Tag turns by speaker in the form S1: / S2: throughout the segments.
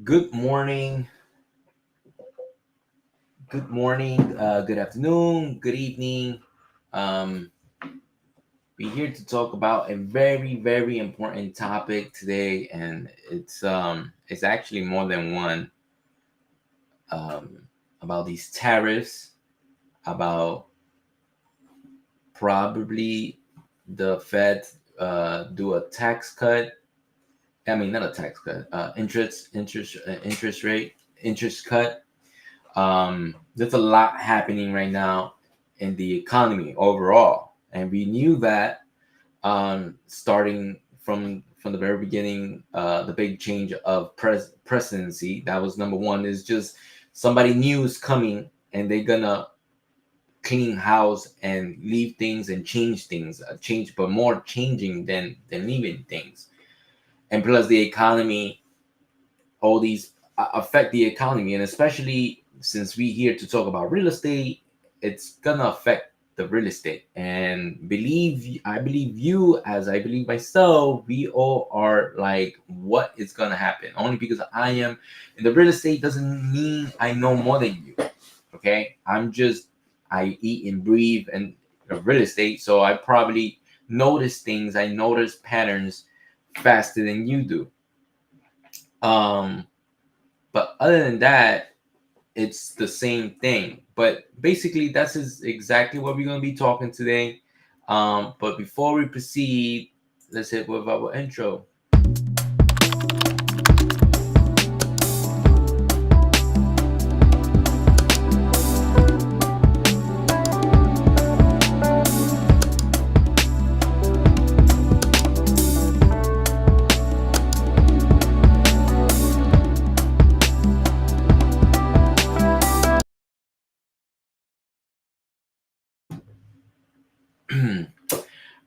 S1: Good morning, good afternoon, good evening. Um, we're here to talk about a very important topic today, and it's actually more than one. About these tariffs, about probably the Fed do a tax cut. I mean, not a tax cut, interest cut. There's a lot happening right now in the economy overall, and we knew that starting from the very beginning. The big change of presidency, that was number one, is just somebody new is coming, and they're gonna clean house and leave things and change things, change, but more changing than leaving things. And plus the economy, all these affect the economy, and especially since we here to talk about real estate, it's gonna affect the real estate. And I believe you, as I believe myself, we all are like, what is gonna happen? Only because I am in the real estate doesn't mean I know more than you. Okay, I eat and breathe and real estate, so I probably notice things, I notice patterns faster than you do. um but other than that, it's the same thing. But basically, exactly what we're going to be talking today. But before we proceed, let's hit with our intro.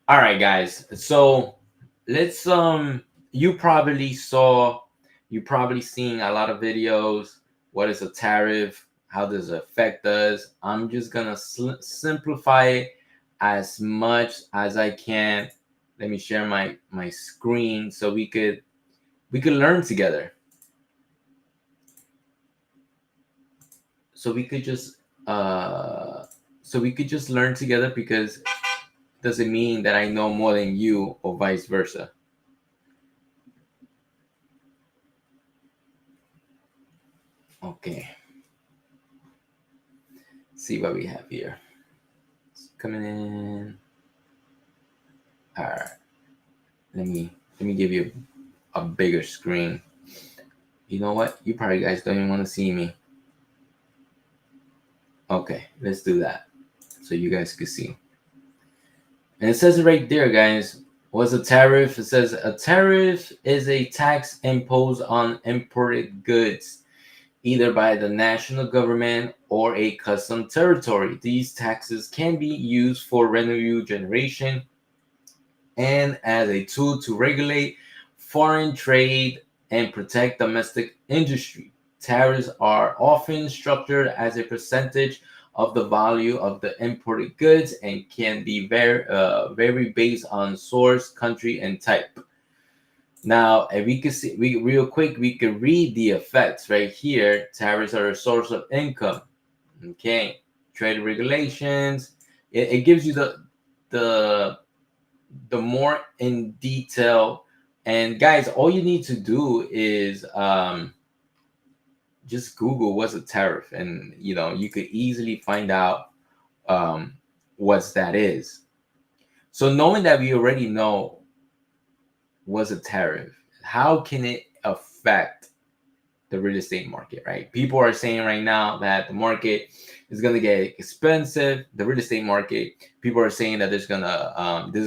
S1: All right, guys. So let's you probably saw, you probably seen a lot of videos. What is a tariff? How does it affect us? I'm just gonna simplify it as much as I can. Let me share my screen so we could learn together. So we could just uh learn together, because doesn't mean that I know more than you or vice versa. Okay. See what we have here. It's coming in. All right. Let me give you a bigger screen. You know what? You probably guys don't even want to see me. Okay, let's do that so you guys can see. And it says it right there, guys. What's a tariff? It says a tariff is a tax imposed on imported goods, either by the national government or a custom territory. These taxes can be used for revenue generation and as a tool to regulate foreign trade and protect domestic industry. Tariffs are often structured as a percentage of the value of the imported goods and can be vary based on source, country, and type. Now, if we could see, real quick, we could read the effects right here. Tariffs are a source of income. Okay, trade regulations. It gives you the more in detail. And guys, all you need to do is just Google what's a tariff, and you could easily find out um, what that is. So knowing that we already know what's a tariff, how can it affect the real estate market, right? People are saying right now that the market is going to get expensive. The real estate market, people are saying that this is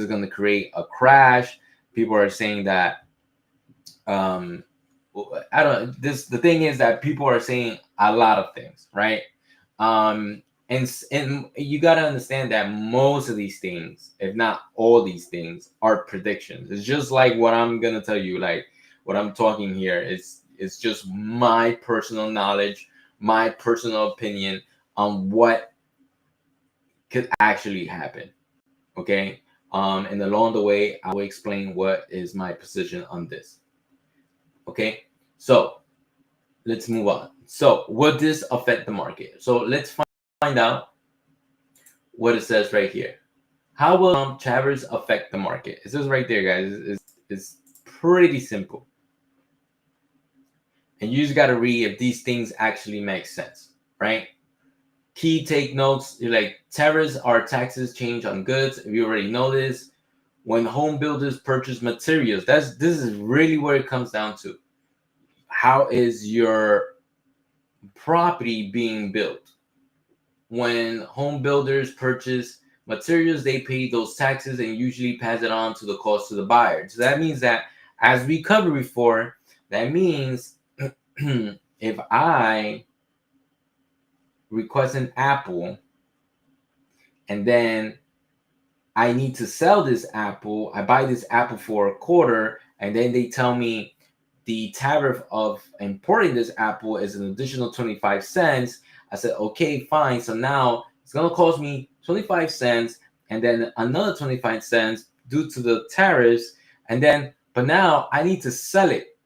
S1: gonna create a crash. People are saying that I don't. The thing is that people are saying a lot of things, right? And you got to understand that most of these things, if not all these things, are predictions. It's just like what I'm gonna tell you, like what I'm talking here. It's just my personal knowledge, my personal opinion on what could actually happen. Okay. And along the way, I will explain what is my position on this. Okay. So let's move on. So will this affect the market? So let's find out what it says right here. How will tariffs affect the market? It says right there, guys. It's pretty simple. And you just got to read if these things actually make sense, right? Key take notes. You're like, tariffs are taxes change on goods. If you already know this, when home builders purchase materials, this is really where it comes down to. How is your property being built? When home builders purchase materials, they pay those taxes and usually pass it on to the cost to the buyer. So that means that, as we covered before, that means if I request an apple and then I need to sell this apple, I buy this apple for a quarter, and then they tell me the tariff of importing this apple is an additional 25 cents. I said, okay, fine. So now it's going to cost me 25 cents and then another 25 cents due to the tariffs. And then, but now I need to sell it.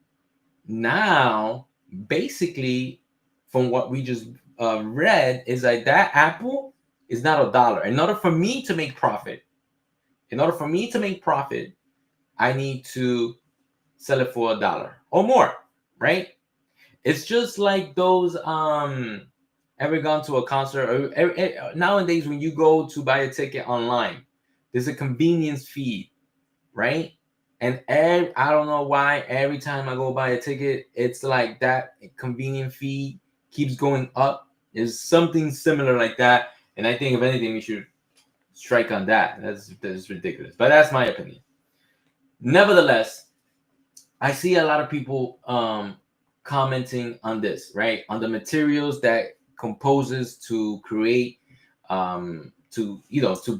S1: Now, basically, from what we just read, is like that apple is not $1. In order for me to make profit, I need to sell it for $1 or more, right? It's just like those ever gone to a concert or nowadays when you go to buy a ticket online, there's a convenience fee, right? And I don't know why every time I go buy a ticket, it's like that convenient fee keeps going up. There's something similar like that, and I think if anything, we should strike on that. That's ridiculous, but that's my opinion. Nevertheless, I see a lot of people commenting on this, right? On the materials that composes to create, to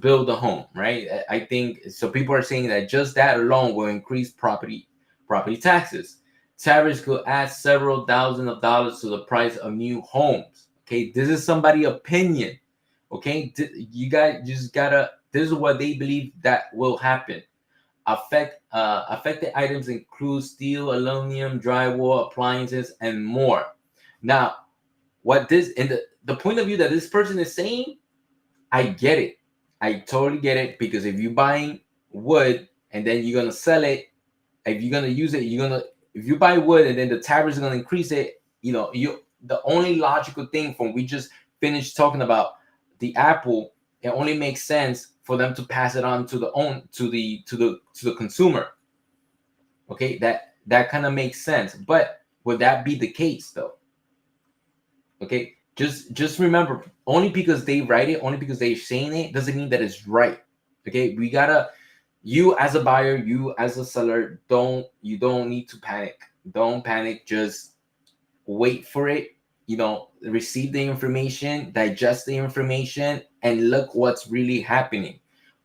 S1: build a home, right? I think so. People are saying that just that alone will increase property taxes. Tariffs could add several thousand of dollars to the price of new homes. Okay, this is somebody's opinion. Okay, you guys just gotta. This is what they believe that will happen. Affected items include steel, aluminum, drywall, appliances, and more. Now, what this and the point of view that this person is saying, I get it. I totally get it, because if you're buying wood and then you're gonna sell it, if you're gonna use it, if you buy wood and then the tariffs are gonna increase it, the only logical thing from we just finished talking about the apple, it only makes sense for them to pass it on to the consumer. Okay, that kind of makes sense. But would that be the case though? Okay, just remember, only because they write it, only because they're saying it, doesn't mean that it's right. Okay, you as a buyer, you as a seller, you don't need to panic. Don't panic. Just wait for it. Receive the information, digest the information, and look what's really happening.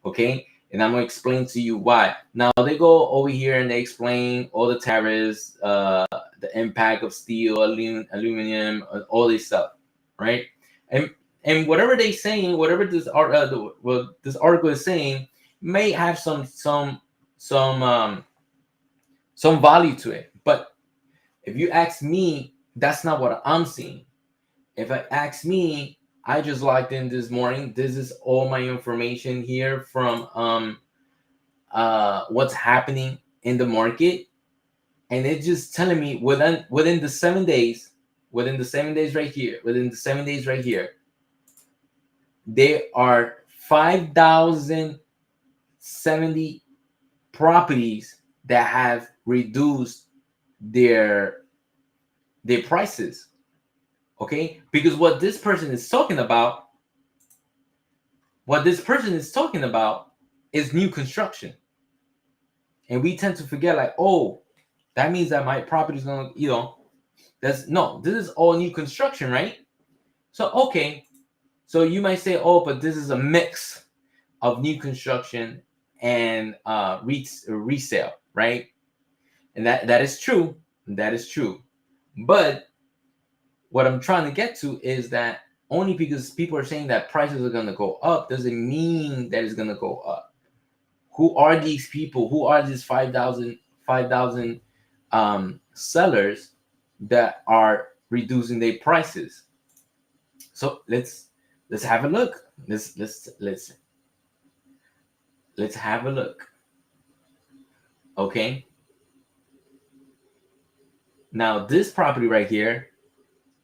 S1: Okay, and I'm gonna explain to you why. Now they go over here and they explain all the tariffs, the impact of steel, aluminum, all this stuff, right? And whatever they're saying, whatever this this article is saying, may have some value to it. But if you ask me, that's not what I'm seeing. If I ask me, I just logged in this morning. This is all my information here from what's happening in the market, and it's just telling me within the 7 days, right here, there are 5,070 properties that have reduced their prices. Okay, because what this person is talking about is new construction, and we tend to forget, like, oh, that means that my property is gonna, this is all new construction, right? So okay, so you might say, oh, but this is a mix of new construction and resale, right? And that is true. But what I'm trying to get to is that only because people are saying that prices are going to go up doesn't mean that it's going to go up. Who are these people? Who are these 5,000 sellers that are reducing their prices. So let's have a look. Let's have a look. Okay. Now this property right here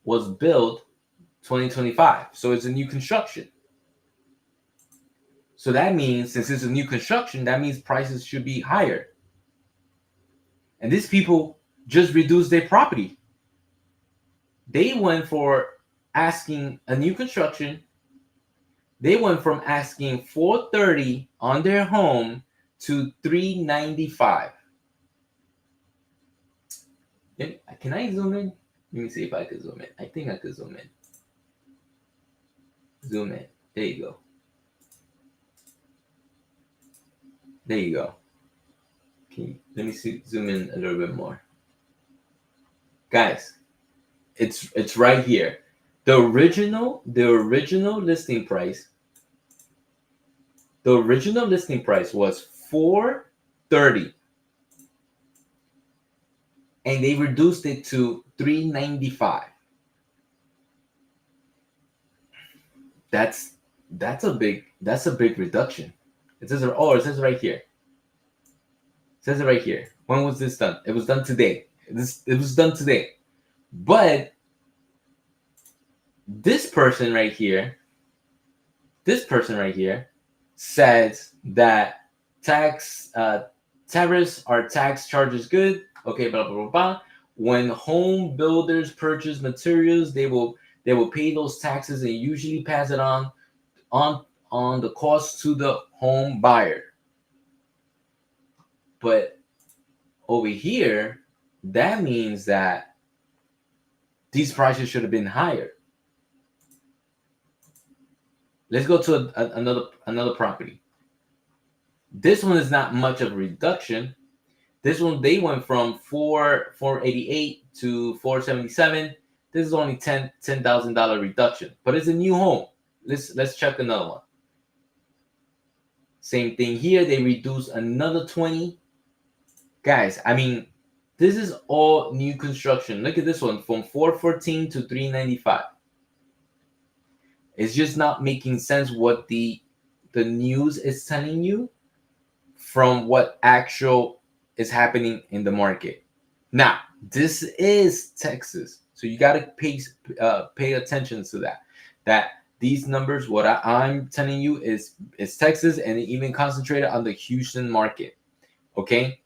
S1: was built 2025, so it's a new construction. So that means, since it's a new construction, that means prices should be higher. And these people just reduced their property. They went for asking a new construction. They went from asking $430 on their home to $395. Can I zoom in? Let me see if I can zoom in. I think I could zoom in. Zoom in. There you go. There you go. Let me zoom in a little bit more. Guys, it's right here. The original listing price. The original listing price was $430. And they reduced it to $395. That's a big reduction. It says right here. It says it right here. When was this done? It was done today. It was done today. But this person right here says that tariffs are tax charges good. Okay, blah blah blah blah. When home builders purchase materials, they will pay those taxes and usually pass it on the cost to the home buyer. But over here, that means that these prices should have been higher. Let's go to another property. This one is not much of a reduction. This one, they went from $488 to $477. This is only $10,000 reduction, but it's a new home. Let's check another one. Same thing here. They reduced another 20. Guys, I mean, this is all new construction. Look at this one, from $414 to $395. It's just not making sense what the news is telling you from what actual is happening in the market. Now, this is Texas, so you got to pay attention to that these numbers, what I'm telling you is Texas, and even concentrated on the Houston market. Okay,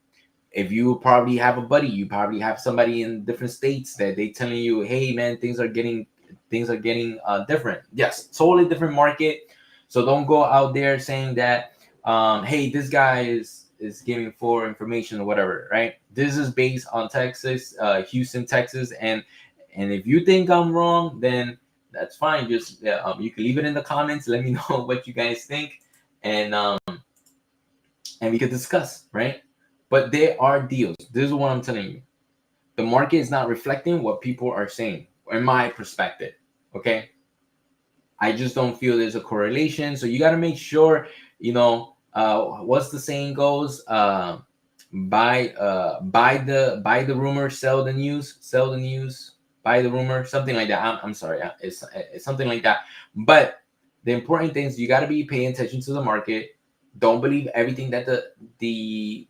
S1: if you probably have a buddy, you probably have somebody in different states that they telling you, hey man, things are getting different. Yes, totally different market. So don't go out there saying that hey, this guy is giving for information or whatever, right? This is based on Texas, Houston, Texas, and if you think I'm wrong, then that's fine. Just you can leave it in the comments. Let me know what you guys think, and we could discuss, right? But there are deals. This is what I'm telling you. The market is not reflecting what people are saying, in my perspective. Okay, I just don't feel there's a correlation. So you got to make sure, what's the saying goes, buy the rumor, sell the news, buy the rumor, something like that. I'm sorry, it's something like that. But the important thing is you got to be paying attention to the market. Don't believe everything that the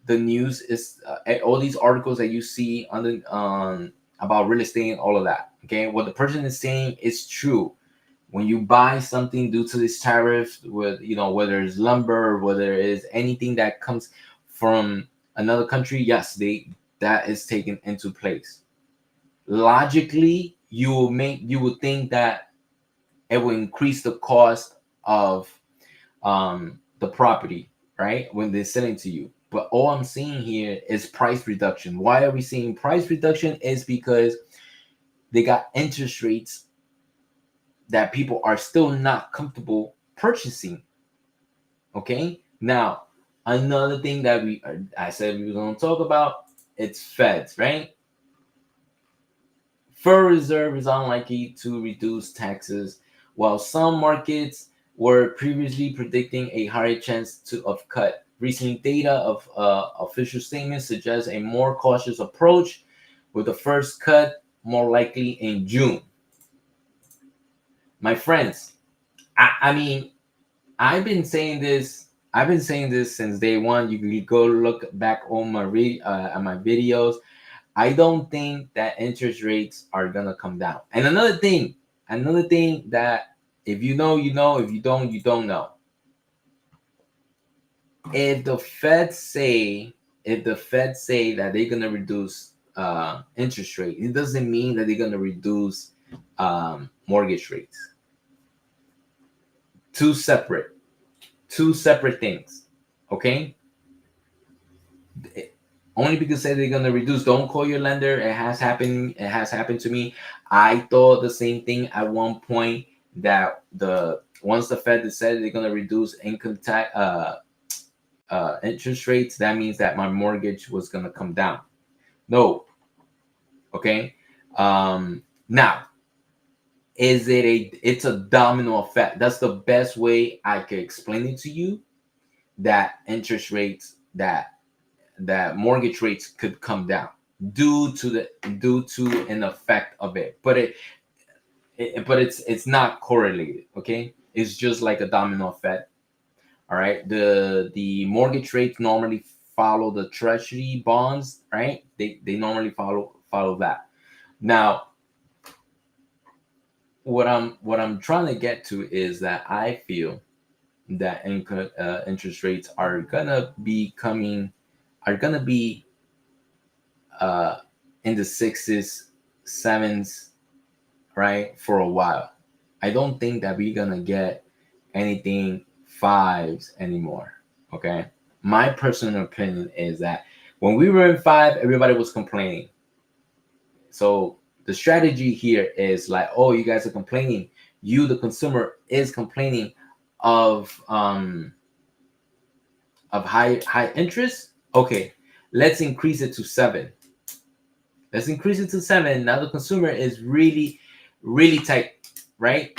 S1: news is, all these articles that you see on about real estate and all of that. Okay, what the person is saying is true. When you buy something due to this tariff, with whether it's lumber or whether it's anything that comes from another country, yes, that is taken into place. Logically, you would think that it will increase the cost of the property, right, when they're selling to you. But all I'm seeing here is price reduction. Why are we seeing price reduction? Is because they got interest rates that people are still not comfortable purchasing. Okay, now another thing that I said we were going to talk about, it's Feds, right? Federal Reserve is unlikely to reduce taxes, while some markets were previously predicting a higher chance of cut. Recent data of official statements suggests a more cautious approach, with the first cut more likely in June. My friends, I mean, I've been saying this. I've been saying this since day one. You can go look back on my on my videos. I don't think that interest rates are gonna come down. And another thing that if you know, you know. If you don't, you don't know. If the Feds say that they're gonna reduce interest rate, it doesn't mean that they're gonna reduce mortgage rates. Two separate things. Okay. Only because say they're gonna reduce. Don't call your lender. It has happened. It has happened to me. I thought the same thing at one point, that once the Fed decided they're gonna reduce income tax interest rates, that means that my mortgage was gonna come down. No. Okay. Now, it's a domino effect. That's the best way I could explain it to you, that interest rates, that mortgage rates could come down due to an effect of it. But it's not correlated. Okay. It's just like a domino effect. All right. The mortgage rates normally follow the treasury bonds, right? They normally follow that. Now, what I'm trying to get to is that I feel that interest rates are gonna be uh, in the sixes, sevens, right, for a while. I don't think that we're gonna get anything fives anymore. Okay. My personal opinion is that when we were in five, everybody was complaining. So the strategy here is like, oh, you guys are complaining. You, the consumer, is complaining of high interest. Okay, let's increase it to 7. Let's increase it to 7. Now the consumer is really, really tight, right?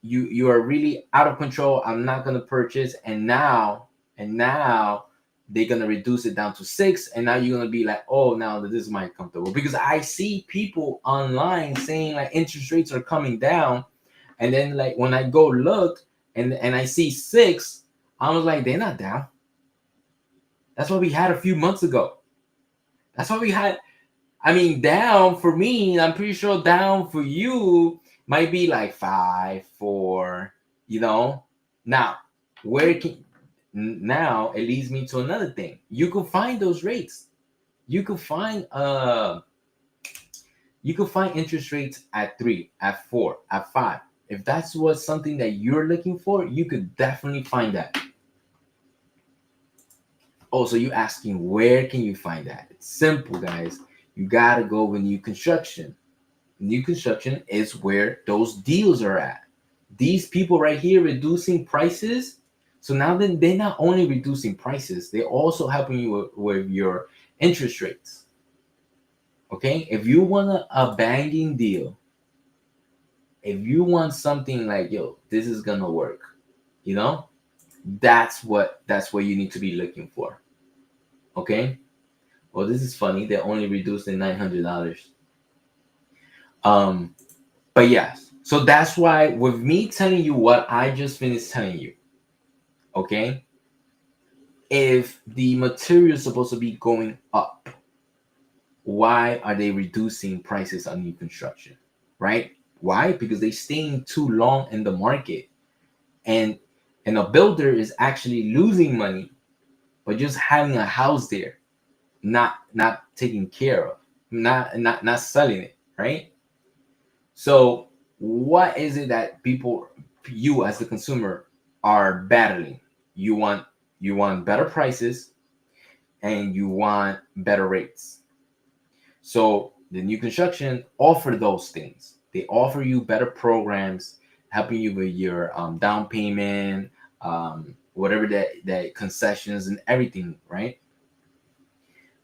S1: You are really out of control. I'm not gonna purchase, and now they're gonna reduce it down to 6, and now you're gonna be like, oh, now this is my comfortable, because I see people online saying like interest rates are coming down, and then like when I go look and I see 6, I was like, they're not down. That's what we had a few months ago. That's what we had. I mean, down for me, I'm pretty sure down for you might be like 5, 4, you know. Now, now it leads me to another thing. You can find those rates. You can find interest rates at 3, at 4, at 5. If that's what something that you're looking for, you could definitely find that. Oh, so you asking where can you find that? It's simple, guys. You gotta go with new construction. New construction is where those deals are at. These people right here reducing prices. So now then they're not only reducing prices, they're also helping you with your interest rates. Okay, if you want a banging deal, if you want something like, yo, this is gonna work, you know, that's what you need to be looking for. Okay. Well, this is funny. They only reduced it $900. But yes. So that's why with me telling you what I just finished telling you, okay, if the material is supposed to be going up, why are they reducing prices on new construction? Right? Why? Because they staying too long in the market, and a builder is actually losing money, but just having a house there, not taken care of, not selling it, right? So what is it that you as the consumer are battling? You want better prices, and you want better rates. So the new construction offer those things. They offer you better programs, helping you with your down payment, whatever that concessions and everything, right?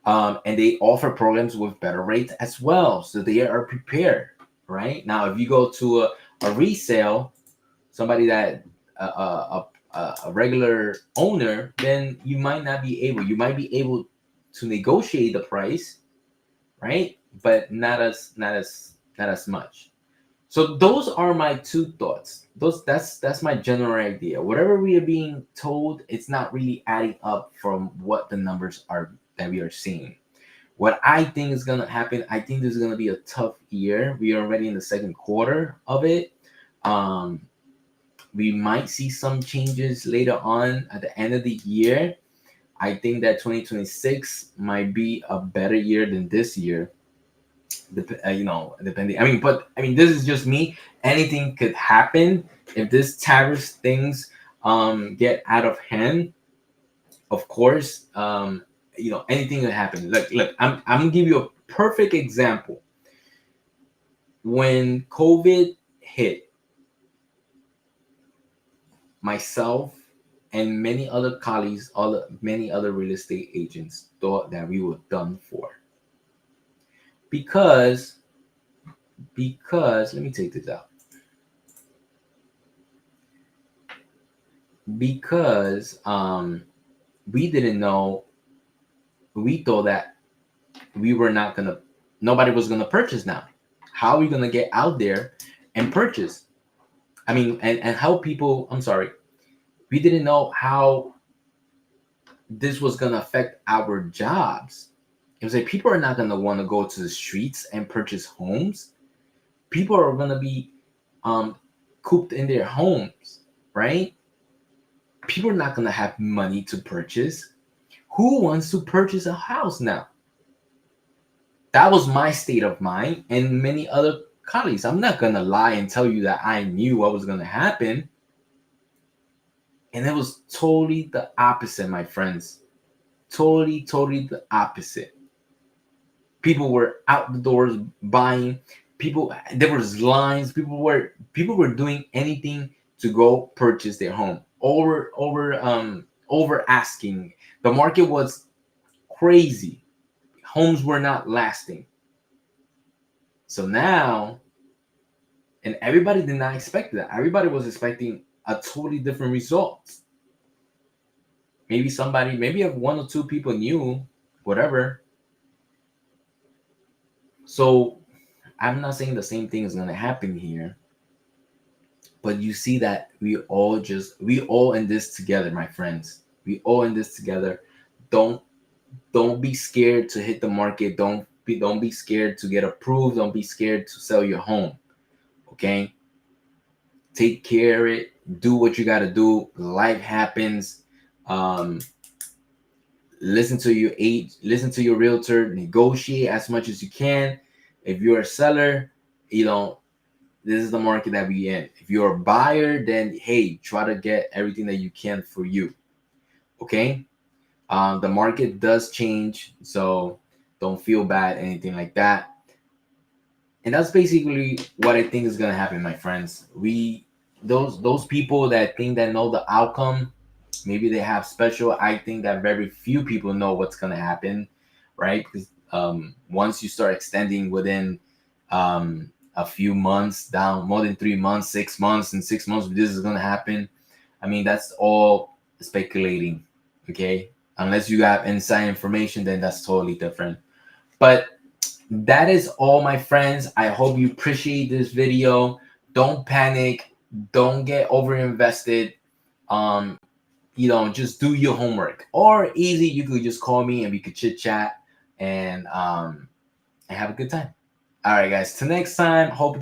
S1: And they offer programs with better rates as well, so they are prepared. Right now, if you go to a resale, somebody that a regular owner, then you might not be able. You might be able to negotiate the price, right? But not as not as much. So those are my two thoughts. That's my general idea. Whatever we are being told, it's not really adding up from what the numbers are that we are seeing. What I think is gonna happen, I think this is gonna be a tough year. We are already in the second quarter of it. Um, we might see some changes later on at the end of the year. I think that 2026 might be a better year than this year. Depending. But this is just me. Anything could happen if this tariffs things get out of hand. Of course, anything could happen. Look, I'm gonna give you a perfect example. When COVID hit, myself and many other colleagues, many other real estate agents thought that we were done for because let me take this out. Because we didn't know, we thought that we were not gonna, nobody was gonna purchase now. How are we gonna get out there and purchase? And how people, I'm sorry, we didn't know how this was gonna affect our jobs. It was like people are not gonna want to go to the streets and purchase homes. People are gonna be cooped in their homes, right? People are not gonna have money to purchase. Who wants to purchase a house now? That was my state of mind and many other colleagues. I'm not gonna lie and tell you that I knew what was gonna happen. And it was totally the opposite, my friends. Totally the opposite. People were out the doors buying. People, there was lines. People were doing anything to go purchase their home. Over asking. The market was crazy. Homes were not lasting. So now, and everybody did not expect that. Everybody was expecting a totally different result. Maybe if one or two people knew, whatever. So I'm not saying the same thing is going to happen here, but you see that we all in this together, my friends. We all in this together. Don't be scared to hit the market. Don't be scared to get approved. Don't be scared to sell your home. Okay? Take care of it. Do what you got to do. Life happens. Listen to your realtor, negotiate as much as you can. If you're a seller, this is the market that we in. If you're a buyer, then hey, try to get everything that you can for you. Okay? The market does change, so don't feel bad, anything like that. And that's basically what I think is gonna happen, my friends. Those people that think that know the outcome, maybe they have special. I think that very few people know what's gonna happen, right? Because once you start extending within a few months, down more than 3 months, 6 months, in 6 months this is gonna happen. That's all speculating, okay? Unless you have inside information, then that's totally different. But that is all, my friends. I hope you appreciate this video. Don't panic. Don't get over invested. Just do your homework. Or easy, you could just call me and we could chit chat and have a good time. All right, guys. Till next time. Hope